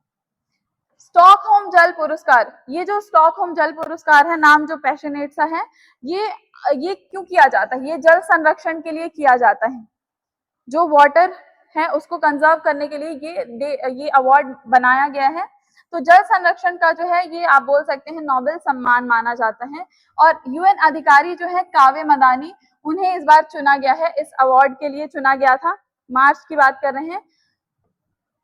Speaker 1: स्टॉकहोम जल पुरस्कार, ये जो स्टॉकहोम जल पुरस्कार है, नाम जो पैशनेट सा है, ये क्यों किया जाता है? ये जल संरक्षण के लिए किया जाता है। जो वाटर है उसको कंजर्व करने के लिए ये अवार्ड बनाया गया है। तो जल संरक्षण का जो है ये आप बोल सकते हैं नोबेल सम्मान माना जाता है। और यूएन अधिकारी जो है कावे मदानी, उन्हें इस बार चुना गया है, इस अवार्ड के लिए चुना गया था। मार्च की बात कर रहे हैं।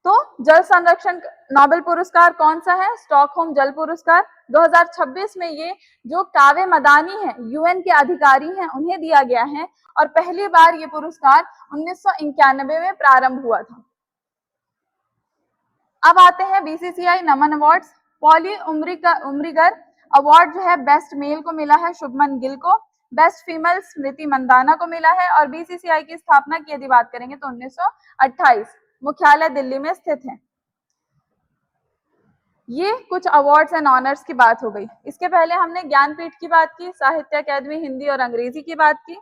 Speaker 1: तो जल संरक्षण नोबेल पुरस्कार कौन सा है? स्टॉकहोम जल पुरस्कार। 2026 में ये जो कावे मदानी है, यूएन के अधिकारी हैं, उन्हें दिया गया है। और पहली बार ये पुरस्कार 1991 में प्रारंभ हुआ था। अब आते हैं बीसीसीआई नमन अवार्ड्स। पॉली उमरीगर अवार्ड जो है बेस्ट मेल को मिला है शुभमन गिल को, बेस्ट फीमेल स्मृति मंदाना को मिला है। और बीसीसीआई की स्थापना की यदि बात करेंगे तो 1928, मुख्यालय दिल्ली में स्थित है। ये कुछ अवार्ड्स एंड ऑनर्स की बात हो गई। इसके पहले हमने ज्ञानपीठ की बात की, साहित्य अकादमी हिंदी और अंग्रेजी की बात की,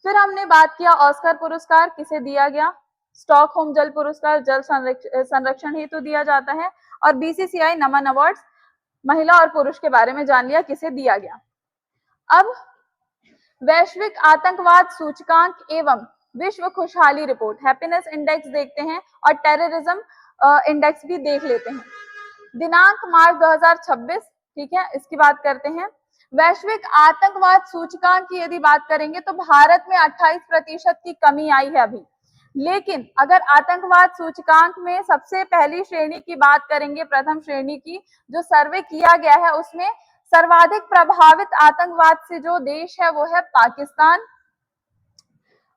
Speaker 1: फिर हमने बात किया ऑस्कर पुरस्कार किसे दिया गया। स्टॉकहोम जल पुरस्कार जल संरक्षण हेतु दिया जाता है। और बीसीसीआई नमन अवार्ड्स महिला और पुरुष के बारे में जान लिया किसे दिया गया। अब वैश्विक आतंकवाद सूचकांक एवं विश्व खुशहाली रिपोर्ट, हैप्पीनेस इंडेक्स देखते हैं और टेररिज्म इंडेक्स भी देख लेते हैं। दिनांक मार्च 2026, ठीक है, इसकी बात करते हैं। वैश्विक आतंकवाद सूचकांक की यदि बात करेंगे तो भारत में 28% की कमी आई है अभी। लेकिन अगर आतंकवाद सूचकांक में सबसे पहली श्रेणी की बात करेंगे, प्रथम श्रेणी की जो सर्वे किया गया है, उसमें सर्वाधिक प्रभावित आतंकवाद से जो देश है वो है पाकिस्तान।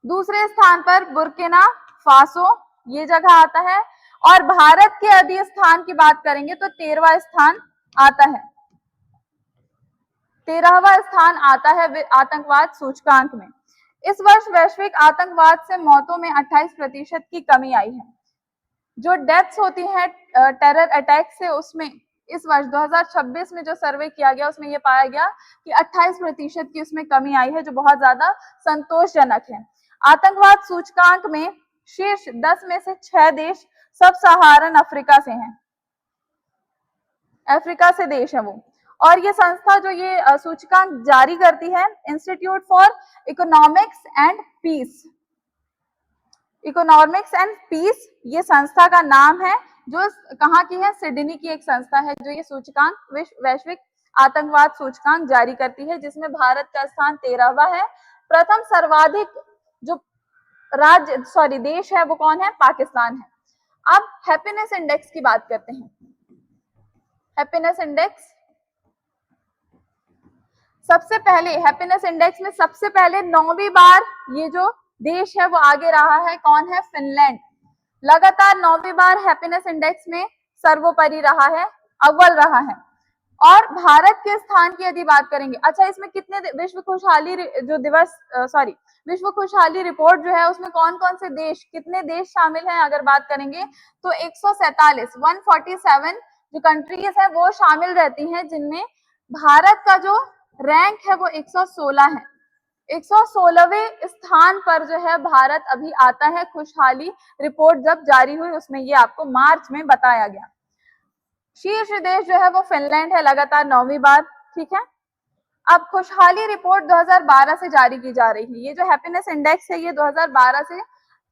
Speaker 1: दूसरे स्थान पर बुर्किना फासो, ये जगह आता है। और भारत के यदि स्थान की बात करेंगे तो 13वां स्थान आता है, 13वां स्थान आता है आतंकवाद सूचकांक में। इस वर्ष वैश्विक आतंकवाद से मौतों में 28% की कमी आई है। जो डेथ्स होती हैं टेरर अटैक से, उसमें इस वर्ष 2026 में जो सर्वे किया गया उसमें यह पाया गया कि 28% की उसमें कमी आई है, जो बहुत ज्यादा संतोषजनक है। आतंकवाद सूचकांक में शीर्ष 10 में से 6 देश सब सहारन अफ्रीका से हैं, अफ्रीका से देश है वो। और ये संस्था जो ये सूचकांक जारी करती है, institute for economics and peace, economics and peace ये संस्था का नाम है, जो कहाँ की है, सिडनी की एक संस्था है जो ये सूचकांक वैश्विक आतंकवाद सूचकांक जारी करती है, जिसमें भारत का स्थान 13वां है। प्रथम सर्वाधिक जो देश है वो कौन है, पाकिस्तान है। अब हैप्पीनेस इंडेक्स की बात करते हैं। हैप्पीनेस इंडेक्स, सबसे पहले हैप्पीनेस इंडेक्स में सबसे पहले 9वीं बार ये जो देश है वो आगे रहा है, कौन है, फिनलैंड। लगातार 9वीं बार हैप्पीनेस इंडेक्स में सर्वोपरि रहा है, अव्वल रहा है। और भारत के स्थान की यदि बात करेंगे, अच्छा इसमें कितने विश्व खुशहाली जो दिवस विश्व खुशहाली रिपोर्ट जो है उसमें कौन कौन से देश, कितने देश शामिल हैं, अगर बात करेंगे तो 147 जो कंट्रीज है वो शामिल रहती हैं, जिनमें भारत का जो रैंक है वो 116 है। 116वें स्थान पर जो है भारत अभी आता है। खुशहाली रिपोर्ट जब जारी हुई उसमें ये आपको मार्च में बताया गया। शीर्ष देश जो है वो फिनलैंड है, लगातार 9वीं बार, ठीक है। अब खुशहाली रिपोर्ट 2012 से जारी की जा रही है। ये जो हैप्पीनेस इंडेक्स है ये 2012 से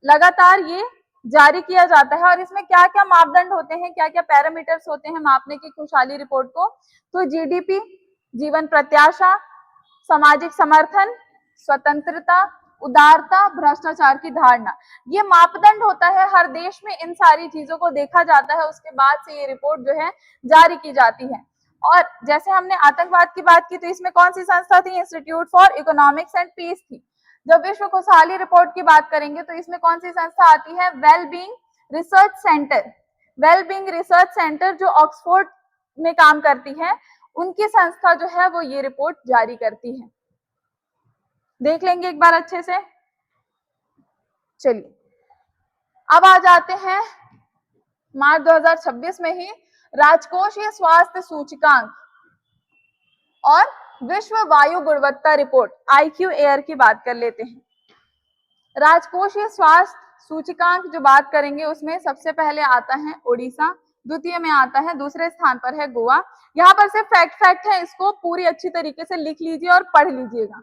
Speaker 1: लगातार ये जारी किया जाता है। और इसमें क्या क्या मापदंड होते हैं, क्या क्या पैरामीटर्स होते हैं मापने की खुशहाली रिपोर्ट को, तो जीडीपी, जीवन प्रत्याशा, सामाजिक समर्थन, स्वतंत्रता, उदारता, भ्रष्टाचार की धारणा, ये मापदंड होता है हर देश में। इन सारी चीजों को देखा जाता है, उसके बाद से ये रिपोर्ट जो है जारी की जाती है। और जैसे हमने आतंकवाद की बात की तो इसमें कौन सी संस्था थी, institute for economics and peace थी। जब विश्व खुशहाली रिपोर्ट की बात करेंगे तो इसमें कौन सी संस्था आती है, wellbeing research centre. Wellbeing research centre जो ऑक्सफोर्ड में काम करती है, उनकी संस्था जो है वो ये रिपोर्ट जारी करती है। देख लेंगे एक बार अच्छे से। चलिए अब आ जाते हैं मार्च 2026 में ही राजकोषीय स्वास्थ्य सूचकांक और विश्व वायु गुणवत्ता रिपोर्ट IQ-AIR की बात कर लेते हैं। राजकोषीय स्वास्थ्य सूचकांक जो बात करेंगे उसमें सबसे पहले आता है ओडिशा, द्वितीय में आता है, दूसरे स्थान पर है गोवा। यहाँ पर सिर्फ फैक्ट है, इसको पूरी अच्छी तरीके से लिख लीजिए और पढ़ लीजिएगा।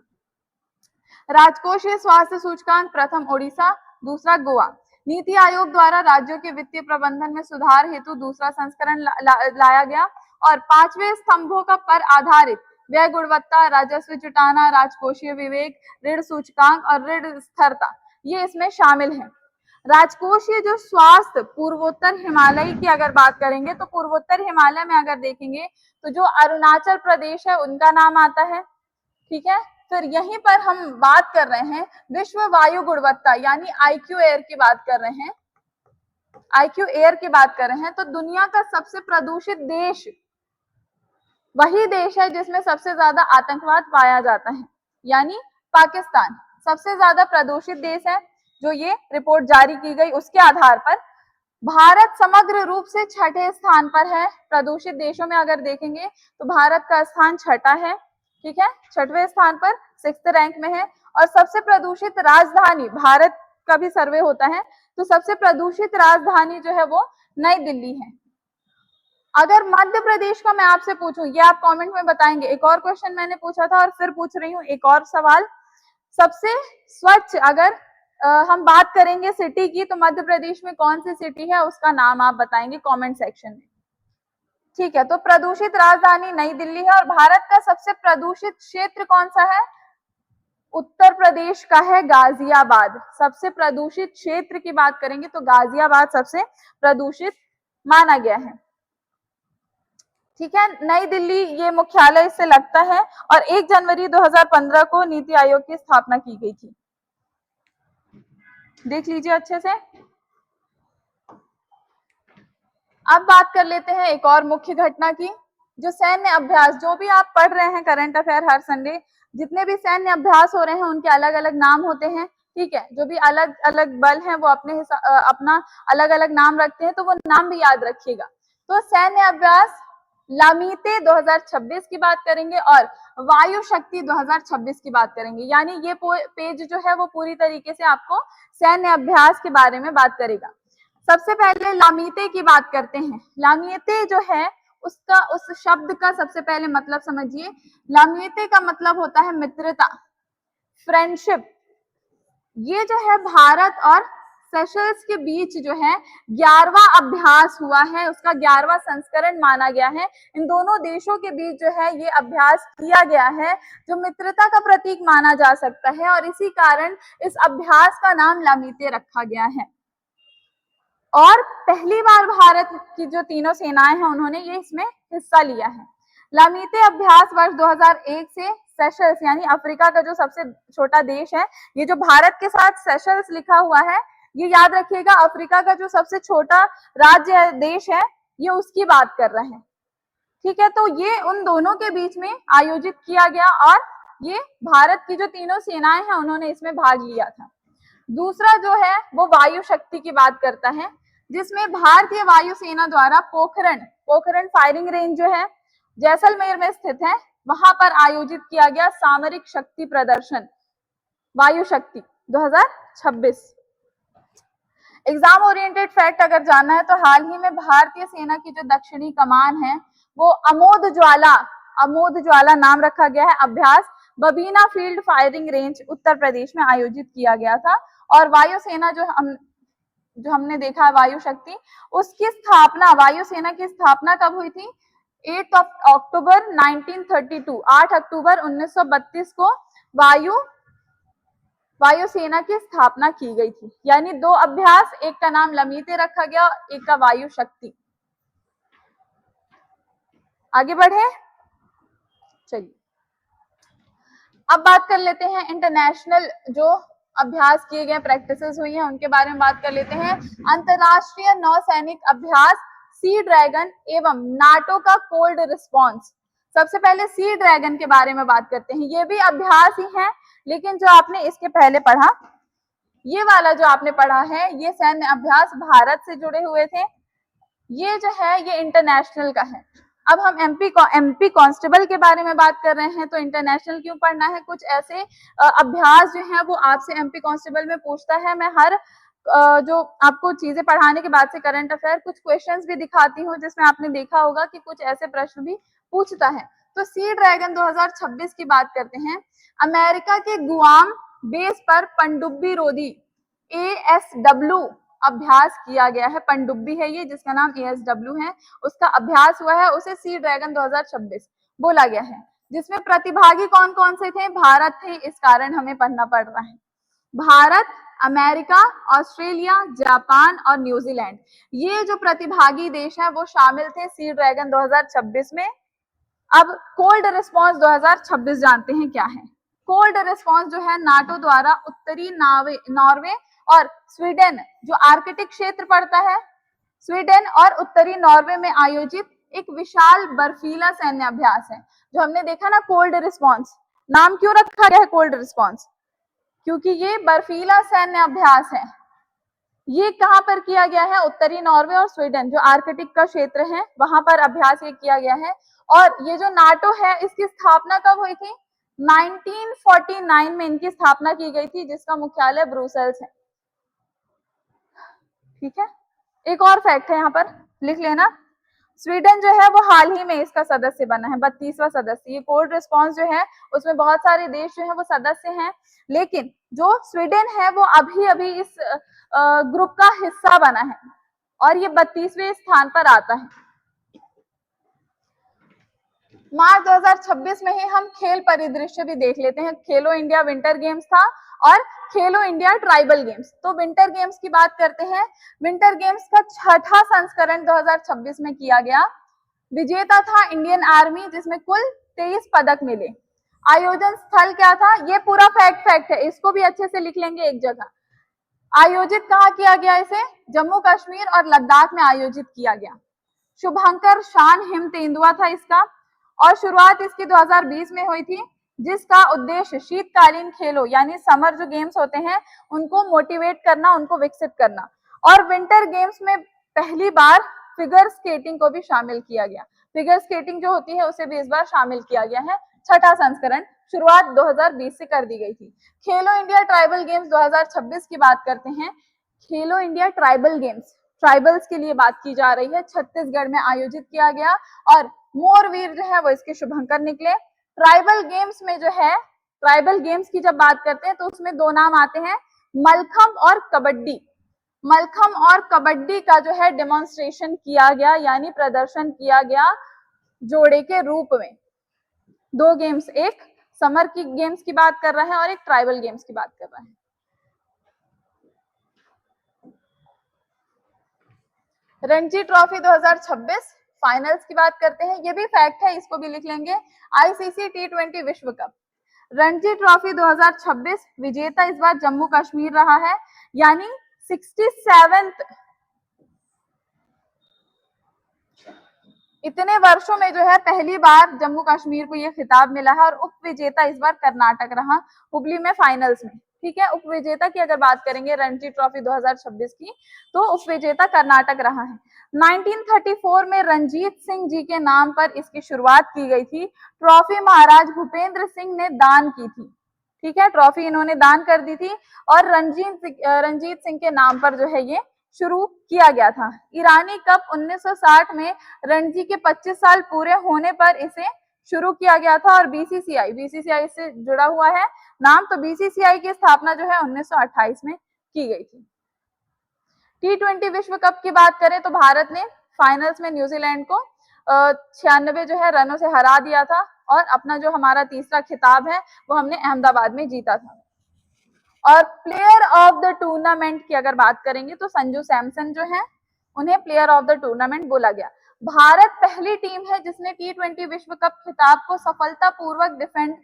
Speaker 1: राजकोषीय स्वास्थ्य सूचकांक प्रथम ओडिशा, दूसरा गोवा। नीति आयोग द्वारा राज्यों के वित्तीय प्रबंधन में सुधार हेतु दूसरा संस्करण लाया गया और 5वें स्तंभों का पर आधारित व्यय गुणवत्ता, राजस्व जुटाना, राजकोषीय विवेक, ऋण सूचकांक और ऋण स्थिरता ये इसमें शामिल है। राजकोषीय जो स्वास्थ्य पूर्वोत्तर हिमालय की अगर बात करेंगे तो पूर्वोत्तर हिमालय में अगर देखेंगे तो जो अरुणाचल प्रदेश है उनका नाम आता है, ठीक है। फिर यहीं पर हम बात कर रहे हैं विश्व वायु गुणवत्ता यानी IQ-AIR की बात कर रहे हैं। IQ-AIR की बात कर रहे हैं तो दुनिया का सबसे प्रदूषित देश वही देश है जिसमें सबसे ज्यादा आतंकवाद पाया जाता है, यानी पाकिस्तान सबसे ज्यादा प्रदूषित देश है। जो ये रिपोर्ट जारी की गई उसके आधार पर भारत समग्र रूप से 6ठे स्थान पर है। प्रदूषित देशों में अगर देखेंगे तो भारत का स्थान 6ठा है, ठीक है, 6वें स्थान पर 6th रैंक में है। और सबसे प्रदूषित राजधानी, भारत का भी सर्वे होता है तो सबसे प्रदूषित राजधानी जो है वो नई दिल्ली है। अगर मध्य प्रदेश का मैं आपसे पूछूं, ये आप कमेंट में बताएंगे। एक और क्वेश्चन मैंने पूछा था और फिर पूछ रही हूँ एक और सवाल, सबसे स्वच्छ अगर हम बात करेंगे सिटी की तो मध्य प्रदेश में कौन सी सिटी है उसका नाम आप बताएंगे कमेंट सेक्शन में, ठीक है। तो प्रदूषित राजधानी नई दिल्ली है। और भारत का सबसे प्रदूषित क्षेत्र कौन सा है, उत्तर प्रदेश का है गाजियाबाद। सबसे प्रदूषित क्षेत्र की बात करेंगे तो गाजियाबाद सबसे प्रदूषित माना गया है, ठीक है। नई दिल्ली ये मुख्यालय इससे लगता है और 1 जनवरी 2015 को नीति आयोग की स्थापना की गई थी। देख लीजिए अच्छे से। अब बात कर लेते हैं एक और मुख्य घटना की, जो सैन्य अभ्यास, जो भी आप पढ़ रहे हैं करंट अफेयर हर संडे, जितने भी सैन्य अभ्यास हो रहे हैं उनके अलग अलग नाम होते हैं, ठीक है। जो भी अलग अलग बल हैं वो अपना अलग अलग नाम रखते हैं, तो वो नाम भी याद रखिएगा। तो सैन्य अभ्यास लामीते 2026 की बात करेंगे और वायु शक्ति 2026 की बात करेंगे। यानी ये पेज जो है वो पूरी तरीके से आपको सैन्य अभ्यास के बारे में बात करेगा। सबसे पहले लामीते की बात करते हैं। लामीते जो है उसका, उस शब्द का सबसे पहले मतलब समझिए। लामीते का मतलब होता है मित्रता, फ्रेंडशिप। ये जो है भारत और सेशल्स के बीच जो है 11वां अभ्यास हुआ है, उसका 11वां संस्करण माना गया है। इन दोनों देशों के बीच जो है ये अभ्यास किया गया है, जो मित्रता का प्रतीक माना जा सकता है, और इसी कारण इस अभ्यास का नाम लामीते रखा गया है। और पहली बार भारत की जो तीनों सेनाएं हैं उन्होंने ये इसमें हिस्सा लिया है। लामीते अभ्यास वर्ष 2001 से सेशल्स यानी अफ्रीका का जो सबसे छोटा देश है, ये जो भारत के साथ सेशल्स लिखा हुआ है, ये याद रखिएगा, अफ्रीका का जो सबसे छोटा राज्य देश है, ये उसकी बात कर रहे हैं। ठीक है, तो ये उन दोनों के बीच में आयोजित किया गया और ये भारत की जो तीनों सेनाएं हैं उन्होंने इसमें भाग लिया था। दूसरा जो है वो वायु शक्ति की बात करता है, जिसमें भारतीय वायुसेना द्वारा पोखरण फायरिंग रेंज जो है जैसलमेर में स्थित है, वहां पर आयोजित किया गया सामरिक शक्ति प्रदर्शन वायु शक्ति 2026। एग्जाम ओरिएंटेड फैक्ट अगर जानना है तो हाल ही में भारतीय सेना की जो दक्षिणी कमान है वो अमोद ज्वाला नाम रखा गया है, अभ्यास Babina field firing range Uttar Pradesh में आयोजित किया गया था। और वायुसेना जो हमने देखा है वायु शक्ति, उसकी स्थापना, वायुसेना की स्थापना कब हुई थी? 8 अक्टूबर 1932, 8 अक्टूबर 1932 को वायुसेना की स्थापना की गई थी। यानी दो अभ्यास, एक का नाम लमीते रखा गया, एक का वायु शक्ति। आगे बढ़े, चलिए अब बात कर लेते हैं इंटरनेशनल जो अभ्यास किए गए, प्रैक्टिसेस हुई हैं, उनके बारे में बात कर लेते हैं। अंतरराष्ट्रीय नौसैनिक अभ्यास सी ड्रैगन एवं नाटो का कोल्ड रिस्पॉन्स। सबसे पहले सी ड्रैगन के बारे में बात करते हैं। ये भी अभ्यास ही है, लेकिन जो आपने इसके पहले पढ़ा, ये वाला जो आपने पढ़ा है, ये सैन्य अभ्यास भारत से जुड़े हुए थे। ये जो है ये इंटरनेशनल का है। अब हम एमपी कांस्टेबल के बारे में बात कर रहे हैं, तो इंटरनेशनल क्यों पढ़ना है? कुछ ऐसे अभ्यास जो है वो आपसे एमपी कांस्टेबल में पूछता है। मैं हर जो आपको चीजें पढ़ाने के बाद से करंट अफेयर कुछ क्वेश्चंस भी दिखाती हूँ, जिसमें आपने देखा होगा कि कुछ ऐसे प्रश्न भी पूछता है। तो सी ड्रैगन 2026 की बात करते हैं। अमेरिका के गुआम बेस पर पनडुब्बी रोधी ASW अभ्यास किया गया है। पनडुब्बी है ये, जिसका नाम ASW है, उसका अभ्यास हुआ है, उसे सी ड्रैगन 2026 बोला गया है। जिसमें प्रतिभागी कौन कौन से थे? भारत थे, इस कारण हमें पढ़ना पड़ रहा है। भारत, अमेरिका, ऑस्ट्रेलिया, जापान और न्यूजीलैंड, ये जो प्रतिभागी देश हैं वो शामिल थे सी ड्रैगन 2026 में। अब कोल्ड रिस्पॉन्स 2026 जानते हैं क्या है? कोल्ड रिस्पॉन्स जो है नाटो द्वारा उत्तरी नॉर्वे और स्वीडन, जो आर्कटिक क्षेत्र पड़ता है, स्वीडन और उत्तरी नॉर्वे में आयोजित एक विशाल बर्फीला सैन्य अभ्यास है। जो हमने देखा ना कोल्ड रिस्पॉन्स, नाम क्यों रखा गया है कोल्ड रिस्पॉन्स? क्योंकि ये बर्फीला सैन्य अभ्यास है। ये कहां पर किया गया है? उत्तरी नॉर्वे और स्वीडन, जो आर्कटिक का क्षेत्र है, वहां पर अभ्यास ये किया गया है। और ये जो नाटो है, इसकी स्थापना कब हुई थी? 1949 में इनकी स्थापना की गई थी, जिसका मुख्यालय ब्रुसेल्स है। ठीक है, एक और फैक्ट है यहाँ पर, लिख लेना। स्वीडन जो है वो हाल ही में इसका सदस्य बना है, 32वां सदस्य। ये कोल्ड रिस्पॉन्स जो है उसमें बहुत सारे देश जो है वो सदस्य हैं, लेकिन जो स्वीडन है वो अभी अभी इस ग्रुप का हिस्सा बना है और ये 32वें स्थान पर आता है। मार्च 2026 में ही हम खेल परिदृश्य भी देख लेते हैं। खेलो इंडिया विंटर गेम्स था और खेलो इंडिया ट्राइबल गेम्स। तो विंटर गेम्स की बात करते हैं। विंटर गेम्स का छठा संस्करण 2026 में किया गया। विजेता था इंडियन आर्मी, जिसमें कुल 23 पदक मिले। आयोजन स्थल क्या था? ये पूरा फैक्ट है, इसको भी अच्छे से लिख लेंगे एक जगह। आयोजित कहाँ किया गया? इसे जम्मू कश्मीर और लद्दाख में आयोजित किया गया। शुभंकर शान हिम तेंदुआ था इसका, और शुरुआत इसकी 2020 में हुई थी, जिसका उद्देश्य शीतकालीन खेलों यानी समर जो गेम्स होते हैं उनको मोटिवेट करना, उनको विकसित करना। और विंटर गेम्स में पहली बार फिगर स्केटिंग को भी शामिल किया गया। फिगर स्केटिंग जो होती है उसे भी इस बार शामिल किया गया है। छठा संस्करण, शुरुआत 2020 से कर दी गई थी। खेलो इंडिया ट्राइबल गेम्स 2026 की बात करते हैं। खेलो इंडिया ट्राइबल गेम्स, ट्राइबल्स के लिए बात की जा रही है, छत्तीसगढ़ में आयोजित किया गया और मोरवीर जो है वो इसके शुभंकर निकले। ट्राइबल गेम्स में जो है, ट्राइबल गेम्स की जब बात करते हैं तो उसमें दो नाम आते हैं, मलखम्ब और कबड्डी। मलखम और कबड्डी का जो है डेमोन्स्ट्रेशन किया गया, यानी प्रदर्शन किया गया जोड़े के रूप में। दो गेम्स, एक समर की गेम्स की बात कर रहा है और एक ट्राइबल गेम्स की बात कर रहा है। रणजी ट्रॉफी 2026 फाइनल्स की बात करते हैं, ये भी फैक्ट है, इसको भी लिख लेंगे। आईसीसी T20 विश्व कप रणजी ट्रॉफी 2026 विजेता इस बार जम्मू कश्मीर रहा है, यानी 67th, इतने वर्षों में जो है पहली बार जम्मू कश्मीर को ये खिताब मिला है। और उप विजेता इस बार कर्नाटक रहा हुबली में फाइनल्स में। ठीक है, उप विजेता की अगर बात करेंगे रणजी ट्रॉफी 2026 की, तो उप विजेता कर्नाटक रहा है। 1934 में रंजीत सिंह जी के नाम पर इसकी शुरुआत की गई थी। ट्रॉफी महाराज भूपेंद्र सिंह ने दान की थी। ठीक है, ट्रॉफी इन्होंने दान कर दी थी और रंजीत सिंह के नाम पर जो है ये शुरू किया गया था। ईरानी कप 1960 में रणजी के 25 साल पूरे होने पर इसे शुरू किया गया था और बीसीसीआई से जुड़ा हुआ है नाम, तो बीसीसीआई की स्थापना जो है 1928 में की गई थी। T20 विश्व कप की बात करें तो भारत ने फाइनल्स में न्यूजीलैंड को 96 जो है रनों से हरा दिया था और अपना जो हमारा तीसरा खिताब है वो हमने अहमदाबाद में जीता था। और प्लेयर ऑफ द टूर्नामेंट की अगर बात करेंगे तो संजू सैमसन जो है उन्हें प्लेयर ऑफ द टूर्नामेंट बोला गया। भारत पहली टीम है जिसने T20 विश्व कप खिताब को सफलतापूर्वक डिफेंड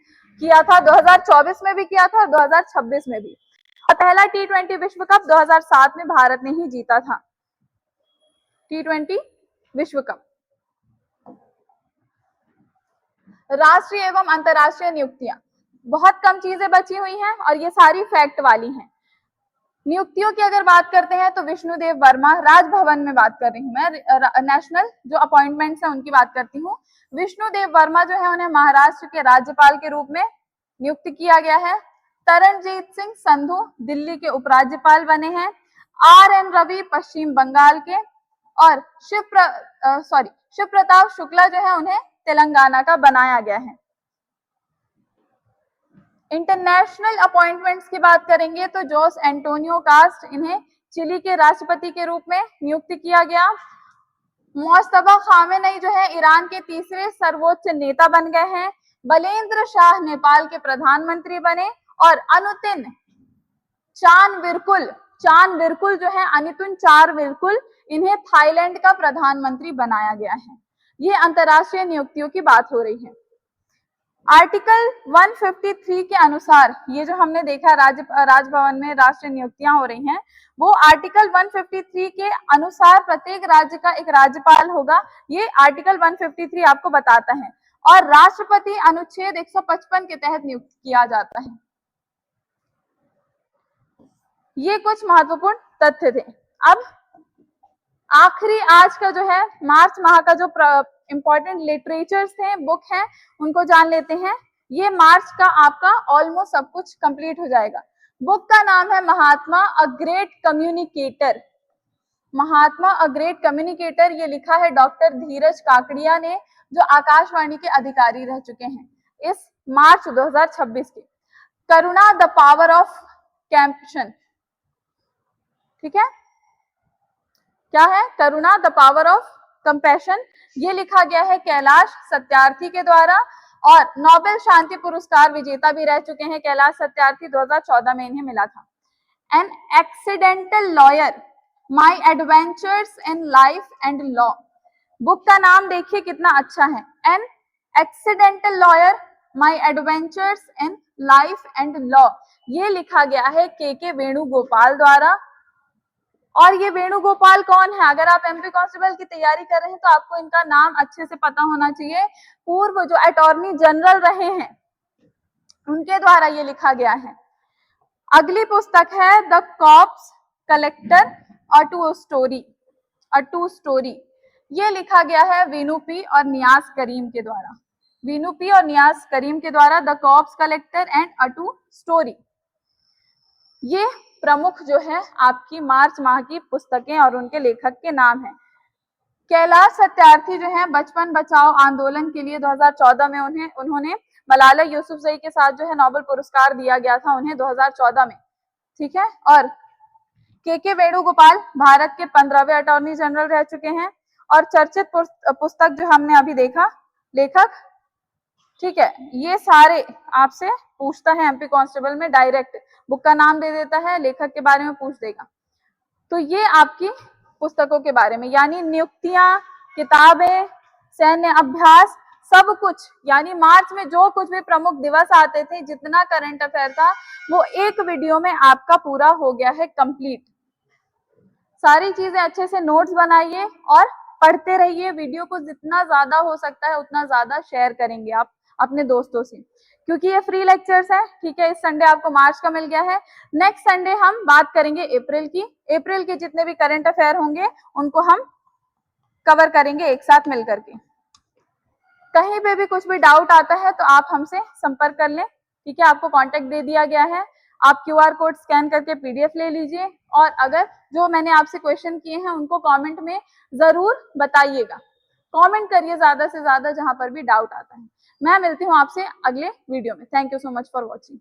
Speaker 1: किया था। 2024 में भी किया था और 2026 में भी। और पहला T20 विश्व कप 2007 में भारत ने ही जीता था T20 विश्व कप। राष्ट्रीय एवं अंतर्राष्ट्रीय नियुक्तियां, बहुत कम चीजें बची हुई हैं और ये सारी फैक्ट वाली हैं। नियुक्तियों की अगर बात करते हैं तो विष्णुदेव वर्मा, राजभवन में बात कर रही हूँ मैं, नेशनल जो अपॉइंटमेंट्स हैं उनकी बात करती हूँ। विष्णुदेव वर्मा जो है उन्हें महाराष्ट्र के राज्यपाल के रूप में नियुक्त किया गया है। तरनजीत सिंह संधू दिल्ली के उपराज्यपाल बने हैं। RN रवि पश्चिम बंगाल के और शिव प्रताप शुक्ला जो है उन्हें तेलंगाना का बनाया गया है। इंटरनेशनल अपॉइंटमेंट्स की बात करेंगे तो जोस एंटोनियो कास्ट, इन्हें चिली के राष्ट्रपति के रूप में नियुक्त किया गया। मुस्तफा खामेनेई जो है ईरान के तीसरे सर्वोच्च नेता बन गए हैं। बलेंद्र शाह नेपाल के प्रधानमंत्री बने और अनुतिन चानविरकुल जो है अनितुन चारविरकुल, इन्हें थाईलैंड का प्रधानमंत्री बनाया गया है। ये अंतरराष्ट्रीय नियुक्तियों की बात हो रही है। आर्टिकल 153 के अनुसार ये जो हमने देखा राजभवन में राष्ट्रीय नियुक्तियां हो रही हैं, वो आर्टिकल 153 के अनुसार प्रत्येक राज्य का एक राज्यपाल होगा। ये आर्टिकल 153 आपको बताता है और राष्ट्रपति अनुच्छेद 155 के तहत नियुक्त किया जाता है। ये कुछ महत्वपूर्ण तथ्य थे। अब आखिरी आज का जो है मार्च माह का जो इंपॉर्टेंट लिटरेचर्स थे, बुक है, उनको जान लेते हैं। ये मार्च का आपका ऑलमोस्ट सब कुछ कंप्लीट हो जाएगा। बुक का नाम है Mahatma a great communicator. Mahatma a great communicator, ये लिखा है डॉक्टर धीरज काकड़िया ने, जो आकाशवाणी के अधिकारी रह चुके हैं इस मार्च 2026 के। करुणा द पावर ऑफ कैंपशन, ठीक है, क्या है? करुणा द पावर ऑफ कंपैशन, ये लिखा गया है कैलाश सत्यार्थी के द्वारा और नोबेल शांति पुरस्कार विजेता भी रह चुके हैं कैलाश सत्यार्थी, 2014 में इन्हें मिला था। An accidental lawyer, my adventures in life and law. Book का नाम देखिए कितना अच्छा है, an accidental lawyer, my adventures in life and law. ये लिखा गया है के वेणुगोपाल द्वारा। और ये वेणुगोपाल कौन है? अगर आप एमपी कांस्टेबल की तैयारी कर रहे हैं तो आपको इनका नाम अच्छे से पता होना चाहिए। पूर्व जो अटॉर्नी जनरल रहे हैं उनके द्वारा ये लिखा गया है। अगली पुस्तक है the corpse collector a true story. ये लिखा गया है वीनू पी और नियाज करीम के द्वारा। वीनू पी और नियाज करीम के द्वारा the corpse collector and a true story. ये प्रमुख जो है आपकी मार्च माह की पुस्तकें और उनके लेखक के नाम हैं। कैलाश सत्यार्थी जो है बचपन बचाओ आंदोलन के लिए 2014 में उन्होंने मलाला यूसुफजई के साथ जो है नोबेल पुरस्कार दिया गया था उन्हें 2014 में, ठीक है। और के वेणुगोपाल भारत के 15वें अटॉर्नी जनरल रह चुके हैं। और चर्चित पुस्तक जो हमने अभी देखा, लेखक, ठीक है, ये सारे आपसे पूछता है एमपी कांस्टेबल में डायरेक्ट, बुक का नाम दे देता है, लेखक के बारे में पूछ देगा। तो ये आपकी पुस्तकों के बारे में, यानी नियुक्तियां, किताबें, सैन्य अभ्यास, सब कुछ, यानी मार्च में जो कुछ भी प्रमुख दिवस आते थे, जितना करंट अफेयर था, वो एक वीडियो में आपका पूरा हो गया है कंप्लीट। सारी चीजें अच्छे से नोट्स बनाइए और पढ़ते रहिए। वीडियो को जितना ज्यादा हो सकता है उतना ज्यादा शेयर करेंगे आप अपने दोस्तों से, क्योंकि ये फ्री लेक्चर्स है, ठीक है। इस संडे आपको मार्च का मिल गया है। नेक्स्ट संडे हम बात करेंगे अप्रैल की। अप्रैल के जितने भी करंट अफेयर होंगे उनको हम कवर करेंगे एक साथ मिलकर के। कहीं पे भी कुछ भी डाउट आता है तो आप हमसे संपर्क कर लें, ठीक है। आपको कांटेक्ट दे दिया गया है, आप क्यूआर कोड स्कैन करके पीडीएफ ले लीजिए। और अगर जो मैंने आपसे क्वेश्चन किए हैं उनको कमेंट में जरूर बताइएगा, कमेंट करिए ज्यादा से ज्यादा जहां पर भी डाउट आता है। मैं मिलती हूँ आपसे अगले वीडियो में। Thank you so much for watching.